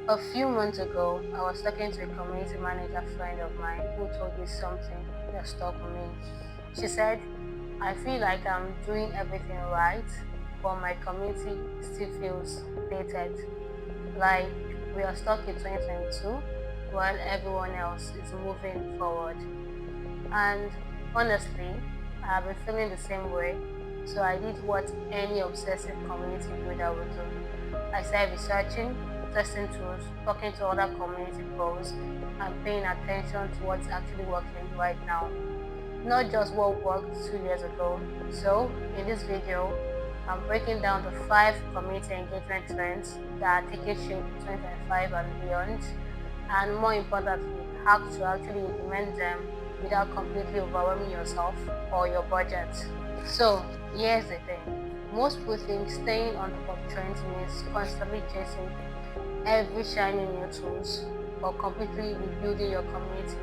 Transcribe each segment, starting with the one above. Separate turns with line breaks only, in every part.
A few months ago, I was talking to a community manager friend of mine who told me something that stuck with me. She said, I feel like I'm doing everything right, but my community still feels dated. Like we are stuck in 2022 while everyone else is moving forward. And honestly, I have been feeling the same way. So I did what any obsessive community builder would do. I started researching, testing tools, talking to other community pros, and paying attention to what's actually working right now, not just what worked 2 years ago. So, in this video, I'm breaking down the 5 community engagement trends that are taking shape in 2025 and beyond, and more importantly, how to actually implement them without completely overwhelming yourself or your budget. So, here's the thing. Most people think staying on top of trends means constantly chasing every shiny new tools or completely rebuilding your community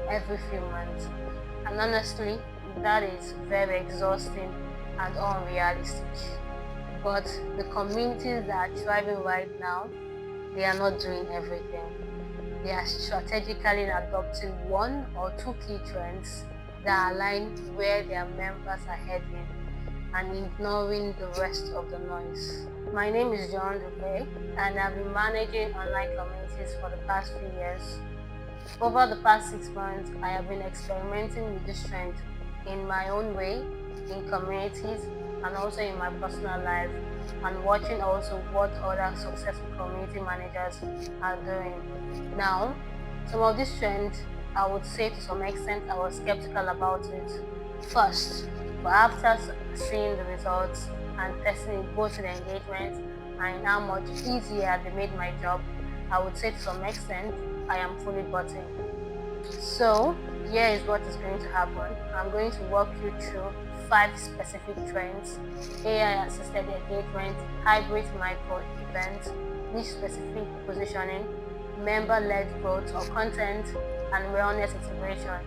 every few months. And honestly, that is very exhausting and unrealistic. But the communities that are thriving right now, they are not doing everything. They are strategically adopting one or two key trends that align where their members are heading and ignoring the rest of the noise. My name is John Dupe, and I've been managing online communities for the past few years. Over the past 6 months, I have been experimenting with this trend in my own way, in communities, and also in my personal life, and watching also what other successful community managers are doing. Now, some of these trends, I would say to some extent, I was skeptical about it first, but after seeing the results and testing it both in engagement and in how much easier they made my job, I would say to some extent, I am fully bought in. So, here is what is going to happen. I'm going to walk you through 5 specific trends: AI assisted engagement, hybrid micro events, niche specific positioning, member led growth or content, and wellness integration.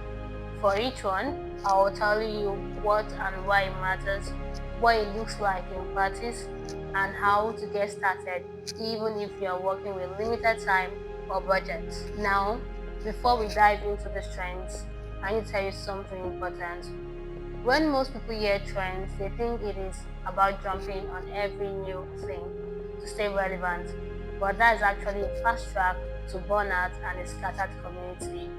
For each one, I will tell you what and why it matters, what it looks like in practice, and how to get started, even if you are working with limited time or budget. Now, before we dive into these trends, I need to tell you something important. When most people hear trends, they think it is about jumping on every new thing to stay relevant. But that is actually a fast track to burnout and a scattered community.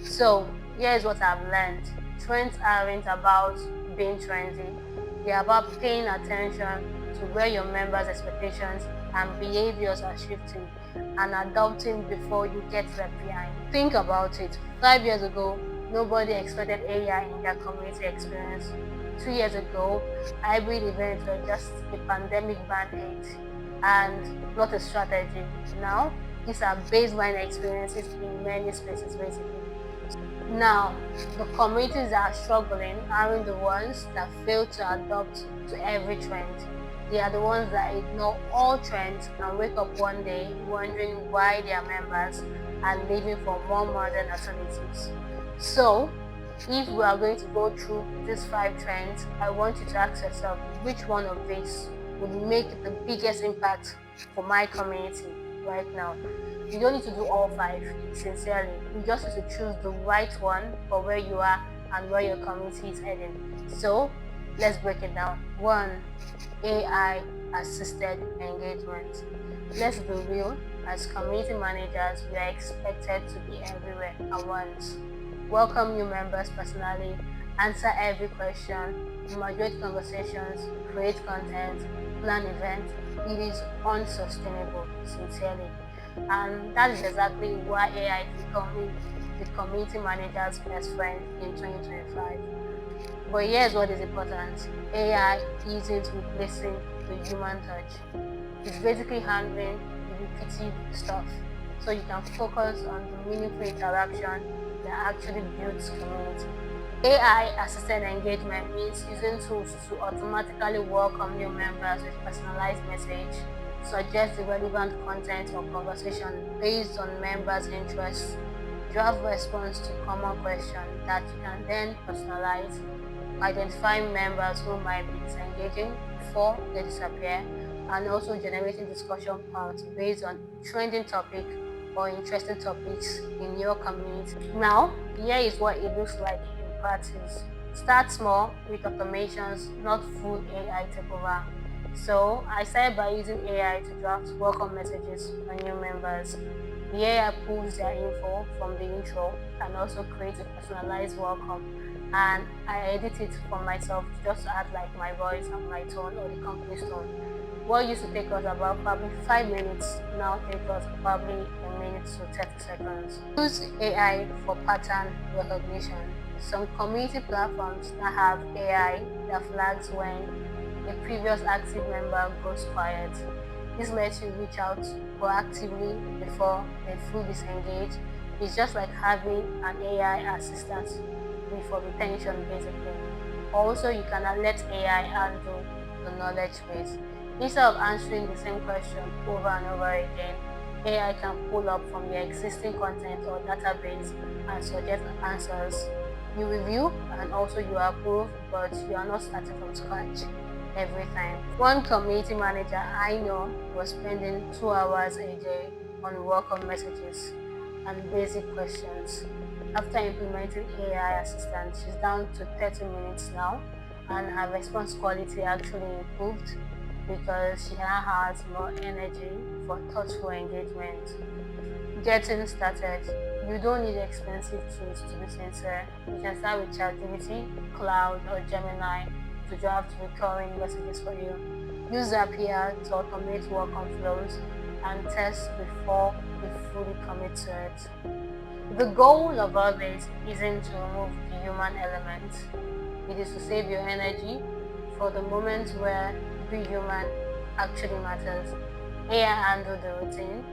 So, here's what I've learned. Trends aren't about being trendy, they're about paying attention to where your members' expectations and behaviors are shifting and adopting before you get left behind. Think about it. 5 years ago, nobody expected AI in their community experience. 2 years ago, hybrid events were just a pandemic band-aid and not a strategy. Now, these are baseline experiences in many spaces, basically. Now, the communities that are struggling aren't the ones that fail to adapt to every trend. They are the ones that ignore all trends and wake up one day wondering why their members are leaving for more modern alternatives. So, if we are going to go through these 5 trends, I want you to ask yourself which one of these would make the biggest impact for my community right now. You don't need to do all 5, sincerely. You just need to choose the right one for where you are and where your community is heading. So, let's break it down. 1. AI assisted engagement. Let's be real, as community managers, we are expected to be everywhere at once. Welcome new members personally, answer every question, moderate conversations, create content, plan events. It is unsustainable, sincerely. And that is exactly why AI is becoming the community manager's best friend in 2025. But here's what is important. AI isn't replacing the human touch. It's basically handling the repetitive stuff so you can focus on the meaningful interaction that actually builds community. AI assisted engagement means using tools to automatically welcome new members with personalized message, suggest the relevant content or conversation based on members' interests, draft response to common questions that you can then personalize, identify members who might be disengaging before they disappear, and also generating discussion points based on trending topic or interesting topics in your community. Now, here is what it looks like in practice. Start small with automations, not full AI takeover. So I started by using AI to draft welcome messages for new members. The AI pulls their info from the intro and also creates a personalized welcome. And I edit it for myself to just add like my voice and my tone or the company's tone. What used to take us about probably 5 minutes now takes us probably a minute to 30 seconds. Use AI for pattern recognition. Some community platforms now have AI that flags when a previous active member goes quiet. This lets you reach out proactively before they fully disengage. It's just like having an AI assistant for retention basically. Also, you can let AI handle the knowledge base. Instead of answering the same question over and over again, AI can pull up from the existing content or database and suggest answers. You review and also you approve, but you are not starting from scratch every time. One community manager I know was spending 2 hours a day on welcome messages and basic questions. After implementing AI assistant, she's down to 30 minutes now, and her response quality actually improved because she now has more energy for thoughtful engagement. Getting started. You don't need expensive tools to be sincere. You can start with ChatGPT, Cloud, or Gemini to draft recurring messages for you. Use Zapier to automate welcome flows and test before you fully commit to it. The goal of all this isn't to remove the human element. It is to save your energy for the moments where being human actually matters. AI handle the routine,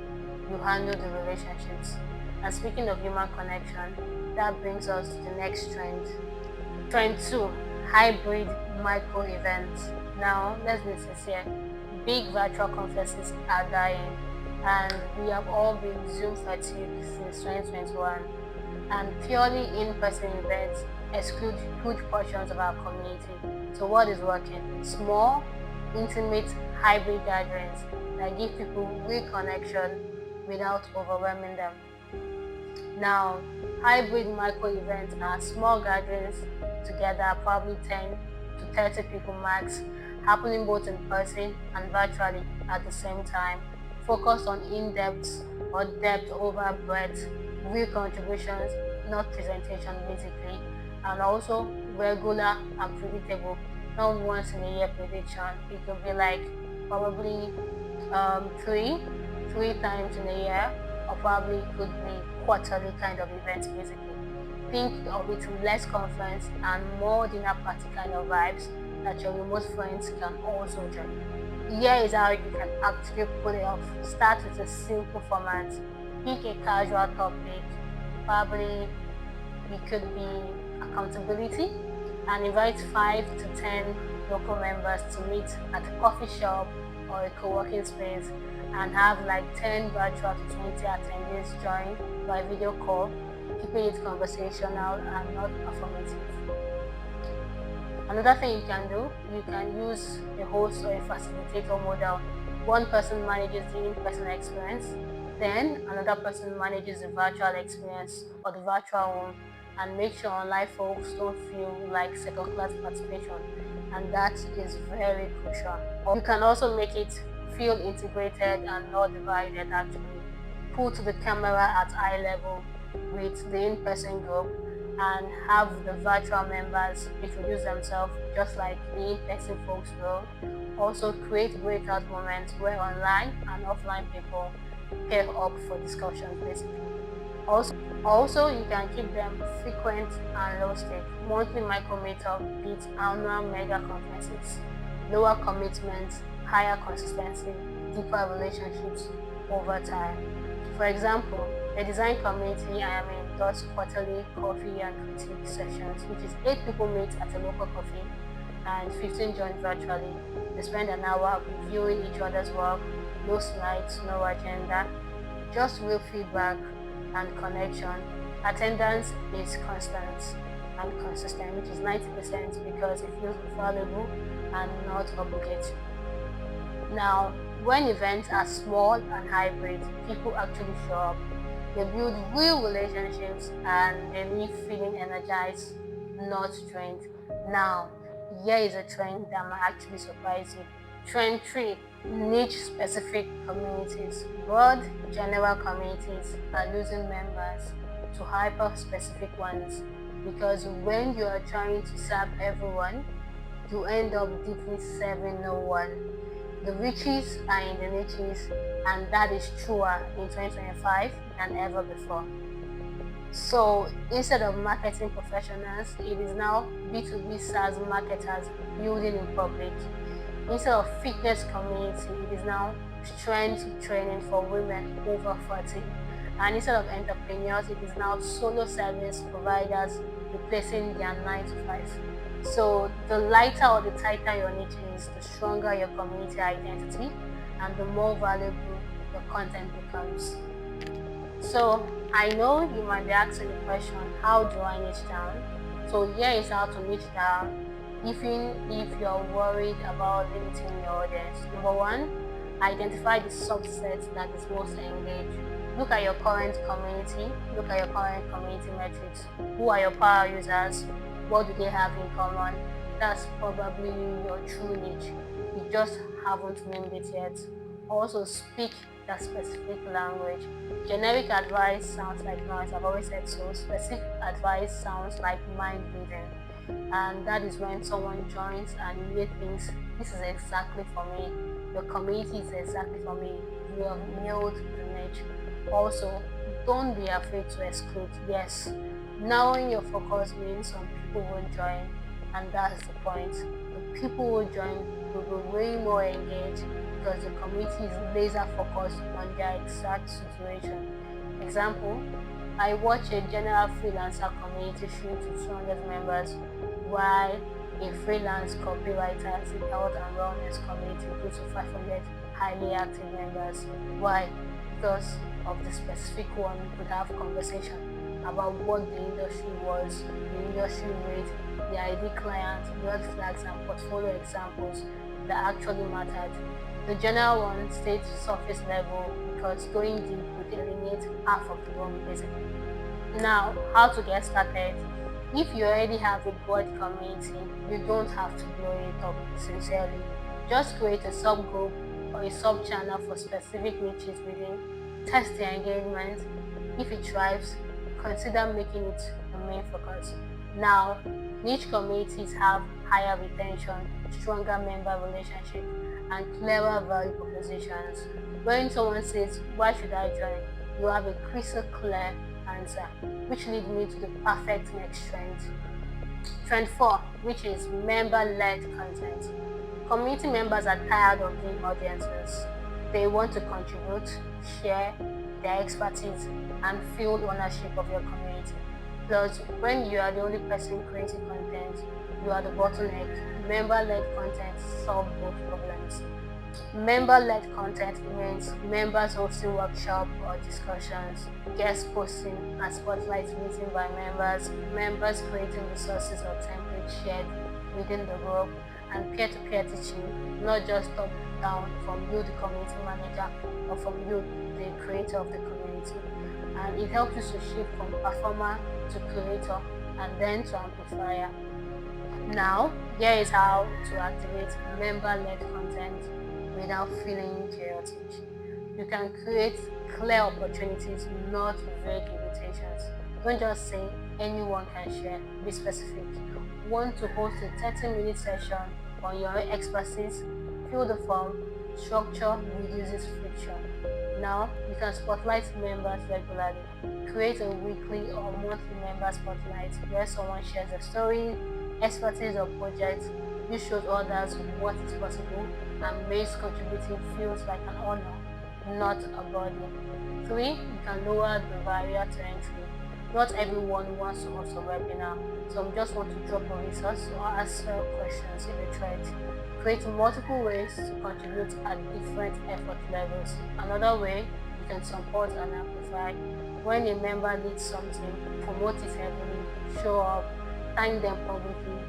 you handle the relationships. And speaking of human connection, that brings us to the next trend. Trend 2, hybrid micro events. Now, let's be sincere, big virtual conferences are dying, and we have all been Zoom fatigue since 2021. And purely in-person events exclude huge portions of our community. So what is working? Small, intimate, hybrid gatherings that give people real connection without overwhelming them. Now, hybrid micro events are small gatherings together, probably 10 to 30 people max, happening both in person and virtually at the same time. Focus on in-depth or depth over breadth, real contributions, not presentation basically, and also regular and predictable, not once in a year prediction. It could be like probably three times in a year, or probably could be quarterly kind of events basically. Think of it less conference and more dinner party kind of vibes that your remote friends can also join. Here is how you can actually pull it off. Start with a simple format. Pick a casual topic, probably it could be accountability, and invite 5 to 10 local members to meet at a coffee shop or a co-working space, and have like 10 virtual to 20 attendees join by video call, keeping it conversational and not performative. Another thing you can do, you can use a host or a facilitator model. One person manages the in-person experience, then another person manages the virtual experience or the virtual one, and make sure online folks don't feel like second-class participation, and that is very crucial. You can also make it feel integrated and not divided actually. Put the camera at eye level with the in-person group and have the virtual members introduce themselves just like the in-person folks will. Also create breakout moments where online and offline people pair up for discussions basically. Also, you can keep them frequent and low stake. Monthly micro meetup beats annual mega conferences. Lower commitments, higher consistency, deeper relationships over time. For example, the design community I am in does quarterly coffee and critique sessions, which is 8 people meet at a local coffee and 15 join virtually. They spend an hour reviewing each other's work, no slides, no agenda, just real feedback and connection. Attendance is constant and consistent, which is 90% because it feels valuable and not obligatory. Now, when events are small and hybrid, people actually show up. They build real relationships and they leave feeling energized, not drained. Now, here is a trend that might actually surprise you. Trend 3: niche specific communities. Broad general communities are losing members to hyper specific ones because when you are trying to serve everyone, you end up deeply serving no one. The riches are in the niches, and that is truer in 2025 than ever before. So instead of marketing professionals, it is now B2B SaaS marketers building in public. Instead of fitness community, it is now strength training for women over 40. And instead of entrepreneurs, it is now solo service providers replacing their 9 to 5. So the lighter or the tighter your niche is, the stronger your community identity and the more valuable your content becomes. So I know you might be asking the question, how do I niche down? So here is how to niche down, even if you're worried about limiting your audience. Number one, identify the subset that is most engaged. Look at your current community, look at your current community metrics. Who are your power users? What do they have in common? That's probably your true niche. You just haven't named it yet. Also, speak that specific language. Generic advice sounds like noise. I've always said so. Specific advice sounds like mind reading. And that is when someone joins and immediately thinks, this is exactly for me. Your community is exactly for me. You have nailed the niche. Also, don't be afraid to exclude. Yes, narrowing your focus means some people won't join, and that's the point. The people who join will be way more engaged because the community is laser focused on their exact situation. Example, I watch a general freelancer community shrink to 200 members while a freelance copywriter in health and wellness community grew to 500 highly active members. Why? Because of the specific one, we could have conversation about what the industry was, the industry rate, the ID clients, red flags, and portfolio examples that actually mattered. The general one stayed surface level because going deep would eliminate half of the room basically. Now, how to get started? If you already have a broad community, you don't have to blow it up sincerely. Just create a subgroup or a sub-channel for specific niches within, test the engagement. If it thrives, consider making it the main focus. Now, niche communities have higher retention, stronger member relationship, and clearer value propositions. When someone says, why should I join? You have a crystal clear answer, which leads me to the perfect next trend. Trend 4, which is member-led content. Community members are tired of being audiences. They want to contribute, share their expertise, and feel ownership of your community. Plus, when you are the only person creating content, you are the bottleneck. Member-led content solves both problems. Member-led content means members hosting workshops or discussions, guest posting and spotlight meeting by members, members creating resources or templates shared within the group, and peer-to-peer teaching, not just top-down from you, the community manager, or from you, the creator of the community. And it helps you to shift from performer to creator and then to amplifier. Now, here is how to activate member-led content without feeling chaotic. You can create clear opportunities, not vague invitations. Don't just say anyone can share, be specific. Want to host a 30-minute session on your expertise? Fill the form. Structure reduces friction. Now, you can spotlight members regularly. Create a weekly or monthly member spotlight where someone shares a story, expertise, or project. This shows others what is possible and makes contributing feels like an honor, not a burden. 3, you can lower the barrier to entry. Not everyone wants to host a webinar. Some just want to drop a resource or answer questions in a thread. Create multiple ways to contribute at different effort levels. Another way, you can support and amplify. When a member leads something, promote it heavily, show up, thank them publicly,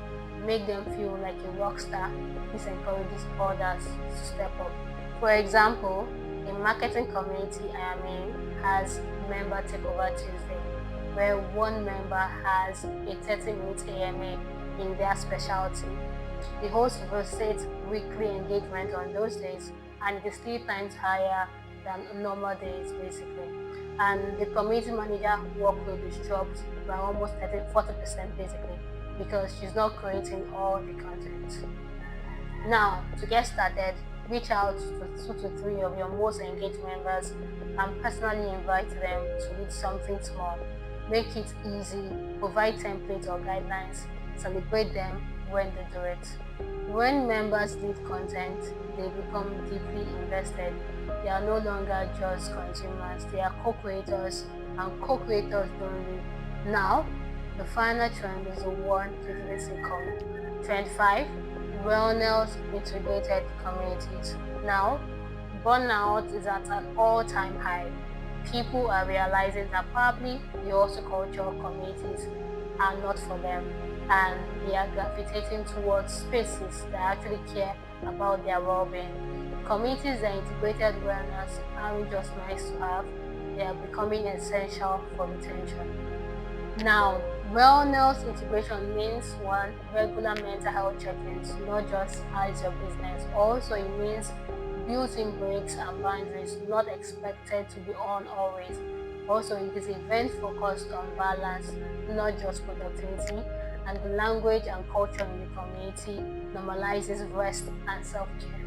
make them feel like a rock star. This encourages others to step up. For example, a marketing community I am in has Member Takeover Tuesday, where one member has a 30-minute AMA in their specialty. The host facilitates weekly engagement on those days, and it is 3 times higher than normal days, basically. And the community manager workload is dropped by almost 40% basically, because she's not creating all the content. Now, to get started, reach out to 2 to 3 of your most engaged members and personally invite them to lead something small. Make it easy, provide templates or guidelines, celebrate them when they do it. When members lead content, they become deeply invested. They are no longer just consumers, they are co-creators, and co-creators don't lead. Now, the final trend is the one previously called Trend 5, Wellness Integrated Communities. Now, burnout is at an all-time high. People are realizing that probably the horticultural communities are not for them, and they are gravitating towards spaces that actually care about their well-being. Communities that integrated wellness aren't just nice to have, they are becoming essential for retention. Now, wellness integration means one, regular mental health check-ins, not just as your business. Also, it means built-in breaks and boundaries, not expected to be on always. Also, it is event focused on balance, not just productivity, and the language and culture in the community normalizes rest and self-care.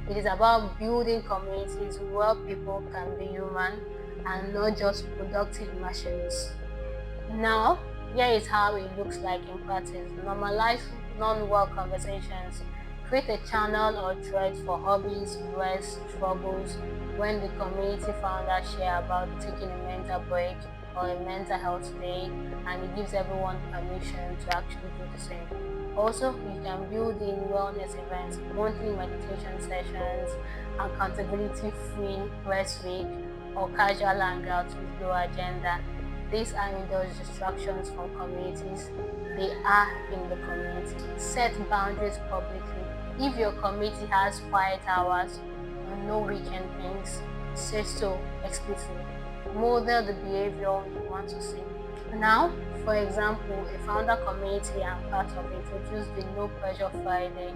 It is about building communities where people can be human and not just productive machines. Now, here is how it looks like in practice. Normalize non-work conversations. Create a channel or thread for hobbies, rest, struggles. When the community founders share about taking a mental break or a mental health day, and it gives everyone permission to actually do the same. Also, you can build in wellness events, monthly meditation sessions, accountability-free rest week, or casual hangouts with low agenda. These aren't those distractions from communities, they are in the community. Set boundaries publicly. If your community has quiet hours or no weekend things, say so explicitly. Model the behavior you want to see. Now, for example, a founder community I'm part of introduced the No Pressure Friday,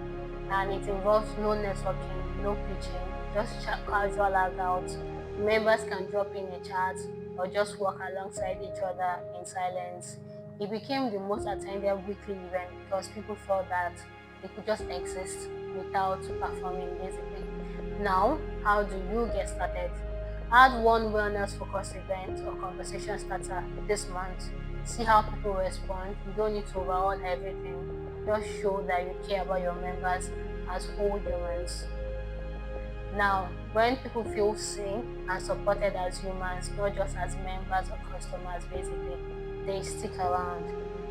and it involves no networking, no pitching, just casual hangouts. Members can drop in a chat or just walk alongside each other in silence. It became the most attended weekly event because people felt that they could just exist without performing basically. Now, how do you get started? Add one wellness focused event or conversation starter this month. See how people respond. You don't need to overhaul everything. Just show that you care about your members as whole humans. Now, when people feel seen and supported as humans, not just as members or customers, basically, they stick around.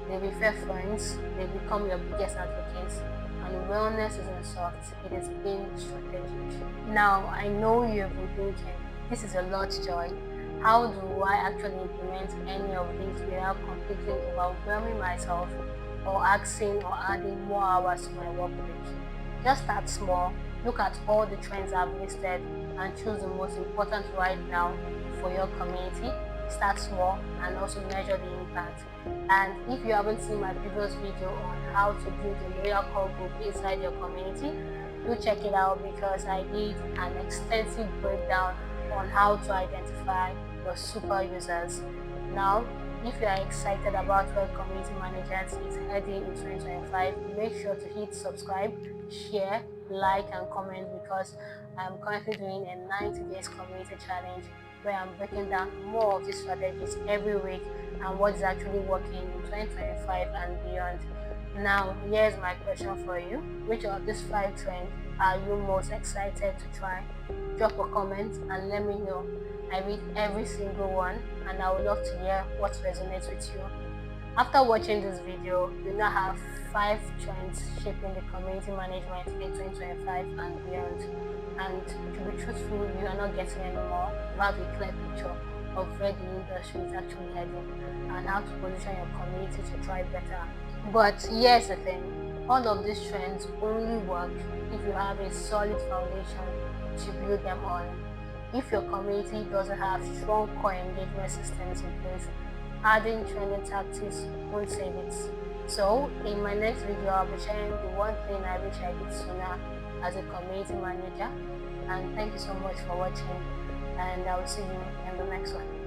They refer friends, they become your biggest advocates, and wellness isn't soft, it is being strategic. Now, I know you've been thinking, this is a lot, Joy. How do I actually implement any of these without completely overwhelming myself or asking or adding more hours to my work week? Just start small, look at all the trends I've listed, and choose the most important right now for your community. Start small and also measure the impact. And if you haven't seen my previous video on how to build a loyal core group inside your community, do check it out because I did an extensive breakdown on how to identify your super users. Now, if you are excited about where community managers is heading in 2025, make sure to hit subscribe, share, like, and comment because I'm currently doing a 90 days community challenge where I'm breaking down more of these strategies every week and what is actually working in 2025 and beyond. Now, here's my question for you. Which of these 5 trends are you most excited to try? Drop a comment and let me know. I read every single one and I would love to hear what resonates with you. After watching this video, you now have 5 trends shaping the community management in 2025 and beyond. And to be truthful, you are not getting any more. You have a clear picture of where the industry is actually heading and how to position your community to thrive better. But here's the thing, all of these trends only work if you have a solid foundation to build them on. If your community doesn't have strong core engagement systems in place, adding trending tactics won't save it. So, in my next video, I'll be sharing the one thing I wish I did sooner as a community manager. And thank you so much for watching, and I will see you in the next one.